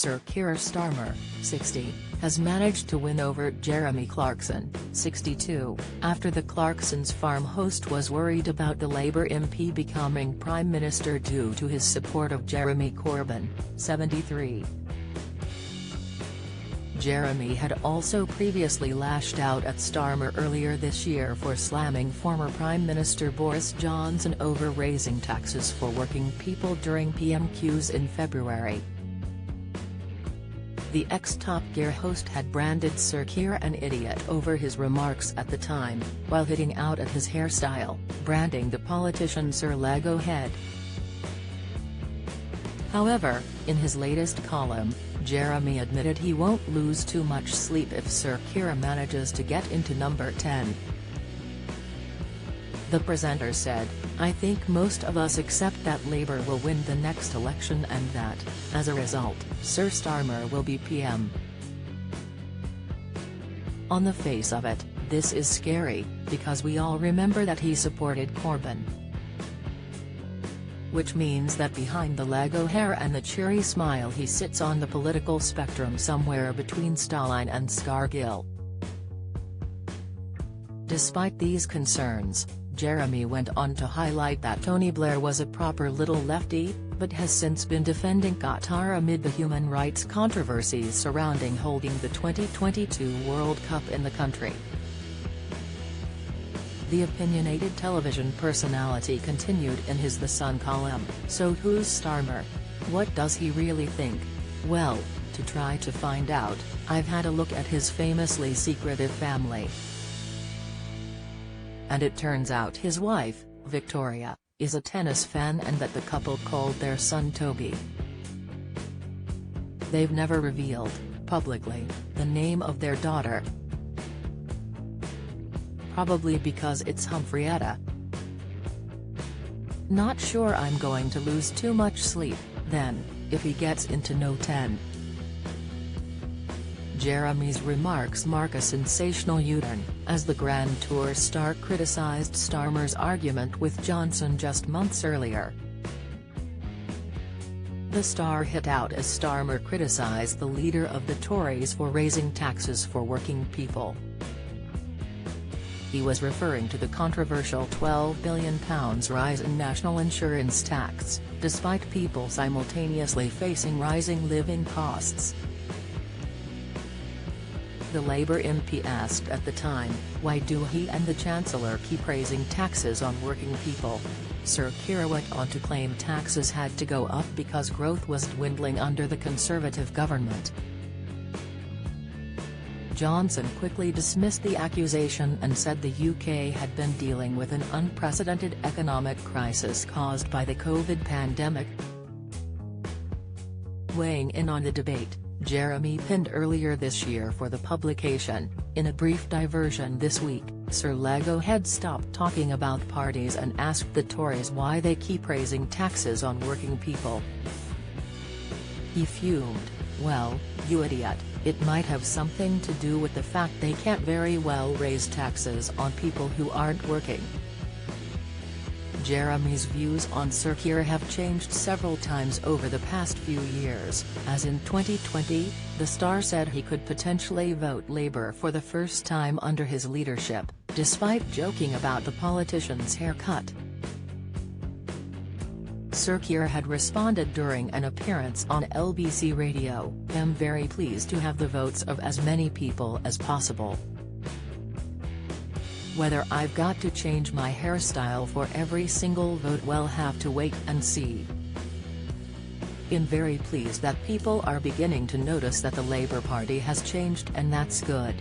Sir Keir Starmer, 60, has managed to win over Jeremy Clarkson, 62, after the Clarkson's farm host was worried about the Labour MP becoming Prime Minister due to his support of Jeremy Corbyn, 73. Jeremy had also previously lashed out at Starmer earlier this year for slamming former Prime Minister Boris Johnson over raising taxes for working people during PMQs in February. The ex-Top Gear host had branded Sir Keir an idiot over his remarks at the time, while hitting out at his hairstyle, branding the politician Sir Lego Head. However, in his latest column, Jeremy admitted he won't lose too much sleep if Sir Keir manages to get into number 10. The presenter said, "I think most of us accept that Labour will win the next election and that, as a result, Sir Starmer will be PM. On the face of it, this is scary, because we all remember that he supported Corbyn. Which means that behind the Lego hair and the cheery smile he sits on the political spectrum somewhere between Stalin and Scargill." Despite these concerns, Jeremy went on to highlight that Tony Blair was a proper little lefty, but has since been defending Qatar amid the human rights controversies surrounding holding the 2022 World Cup in the country. The opinionated television personality continued in his The Sun column, "So who's Starmer? What does he really think? Well, to try to find out, I've had a look at his famously secretive family. And it turns out his wife, Victoria, is a tennis fan and that the couple called their son Toby. They've never revealed, publicly, the name of their daughter. Probably because it's Humphrietta. Not sure I'm going to lose too much sleep, then, if he gets into no 10. Jeremy's remarks mark a sensational U-turn, as the Grand Tour star criticised Starmer's argument with Johnson just months earlier. The star hit out as Starmer criticised the leader of the Tories for raising taxes for working people. He was referring to the controversial £12 billion rise in national insurance tax, despite people simultaneously facing rising living costs. The Labour MP asked at the time, why do he and the Chancellor keep raising taxes on working people? Sir Keir went on to claim taxes had to go up because growth was dwindling under the Conservative government. Johnson quickly dismissed the accusation and said the UK had been dealing with an unprecedented economic crisis caused by the COVID pandemic. Weighing in on the debate, Jeremy pinned earlier this year for the publication, "In a brief diversion this week, Sir Lego Head stopped talking about parties and asked the Tories why they keep raising taxes on working people. He fumed, well, you idiot, it might have something to do with the fact they can't very well raise taxes on people who aren't working." Jeremy's views on Sir Keir have changed several times over the past few years, as in 2020, the star said he could potentially vote Labour for the first time under his leadership, despite joking about the politician's haircut. Sir Keir had responded during an appearance on LBC Radio, "I'm very pleased to have the votes of as many people as possible. Whether I've got to change my hairstyle for every single vote, we'll have to wait and see. I'm very pleased that people are beginning to notice that the Labour Party has changed, and that's good."